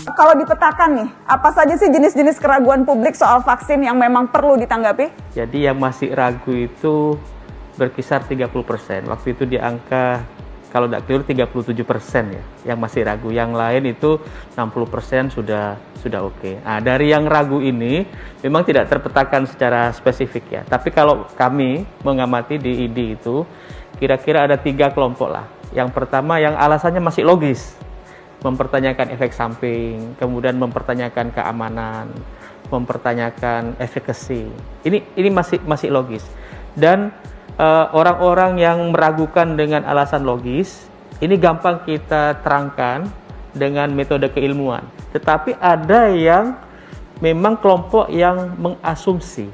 Kalau dipetakan nih, apa saja sih jenis-jenis keraguan publik soal vaksin yang memang perlu ditanggapi? Jadi yang masih ragu itu berkisar 30%. Waktu itu di angka, kalau tidak keliru 37% ya, yang masih ragu. Yang lain itu 60% sudah oke. Nah, dari yang ragu ini memang tidak terpetakan secara spesifik ya. Tapi kalau kami mengamati di ID itu, kira-kira ada 3 kelompok lah. Yang pertama yang alasannya masih logis, mempertanyakan efek samping, kemudian mempertanyakan keamanan, mempertanyakan efikasi. Ini masih logis. Dan orang-orang yang meragukan dengan alasan logis, ini gampang kita terangkan dengan metode keilmuan. Tetapi ada yang memang kelompok yang mengasumsi.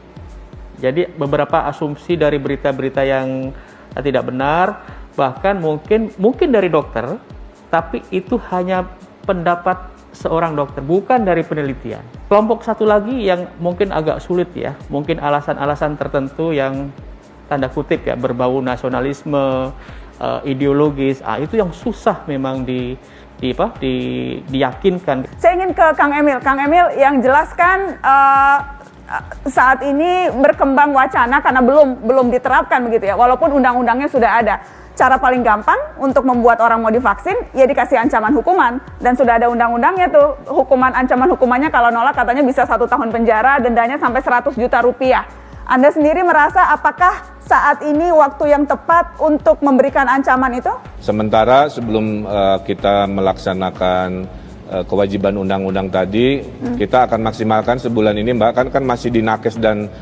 Jadi beberapa asumsi dari berita-berita yang tidak benar, bahkan mungkin dari dokter, tapi itu hanya pendapat seorang dokter, bukan dari penelitian. Kelompok satu lagi yang mungkin agak sulit ya, mungkin alasan-alasan tertentu yang tanda kutip ya berbau nasionalisme, ideologis, itu yang susah memang diyakinkan. Saya ingin ke Kang Emil. Kang Emil yang jelaskan saat ini berkembang wacana karena belum diterapkan begitu ya, walaupun undang-undangnya sudah ada. Cara paling gampang untuk membuat orang mau divaksin, ya dikasih ancaman hukuman. Dan sudah ada undang-undangnya tuh, ancaman hukumannya kalau nolak katanya bisa 1 tahun penjara, dendanya sampai 100 juta rupiah. Anda sendiri merasa apakah saat ini waktu yang tepat untuk memberikan ancaman itu? Sementara sebelum kita melaksanakan kewajiban undang-undang tadi, kita akan maksimalkan sebulan ini Mbak, kan masih di nakes dan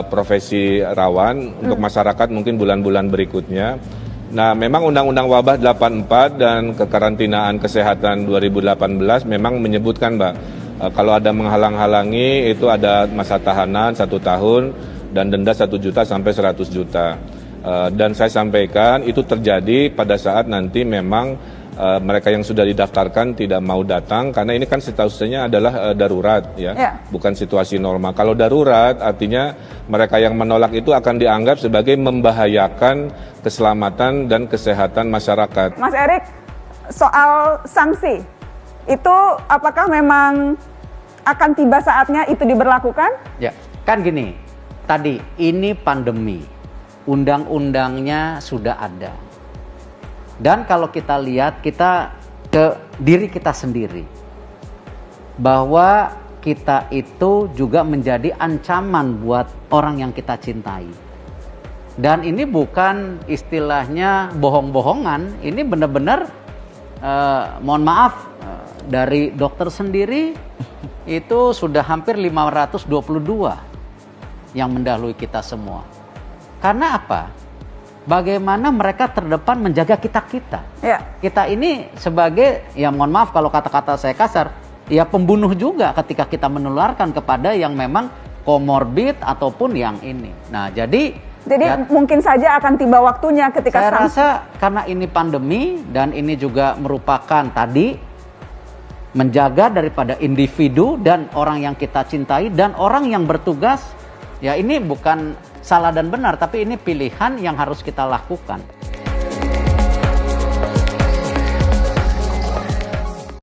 profesi rawan untuk masyarakat mungkin bulan-bulan berikutnya. Nah, memang Undang-Undang Wabah 84 dan Kekarantinaan Kesehatan 2018 memang menyebutkan, Mbak, kalau ada menghalang-halangi itu ada masa tahanan 1 tahun dan denda 1 juta sampai 100 juta. Dan saya sampaikan itu terjadi pada saat nanti memang mereka yang sudah didaftarkan tidak mau datang karena ini kan statusnya adalah darurat ya, bukan situasi normal. Kalau darurat artinya mereka yang menolak itu akan dianggap sebagai membahayakan keselamatan dan kesehatan masyarakat. Mas Erik, soal sanksi itu apakah memang akan tiba saatnya itu diberlakukan? Ya, kan gini, tadi ini pandemi, undang-undangnya sudah ada. Dan kalau kita lihat, kita ke diri kita sendiri, bahwa kita itu juga menjadi ancaman buat orang yang kita cintai. Dan ini bukan istilahnya bohong-bohongan, ini benar-benar mohon maaf, dari dokter sendiri itu sudah hampir 522 yang mendahului kita semua. Karena apa? Bagaimana mereka terdepan menjaga kita-kita. Ya. Kita ini sebagai, ya mohon maaf kalau kata-kata saya kasar, ya pembunuh juga ketika kita menularkan kepada yang memang komorbid ataupun yang ini. Nah, jadi ya, mungkin saja akan tiba waktunya ketika saya rasa karena ini pandemi dan ini juga merupakan tadi menjaga daripada individu dan orang yang kita cintai dan orang yang bertugas, ya ini bukan salah dan benar, tapi ini pilihan yang harus kita lakukan.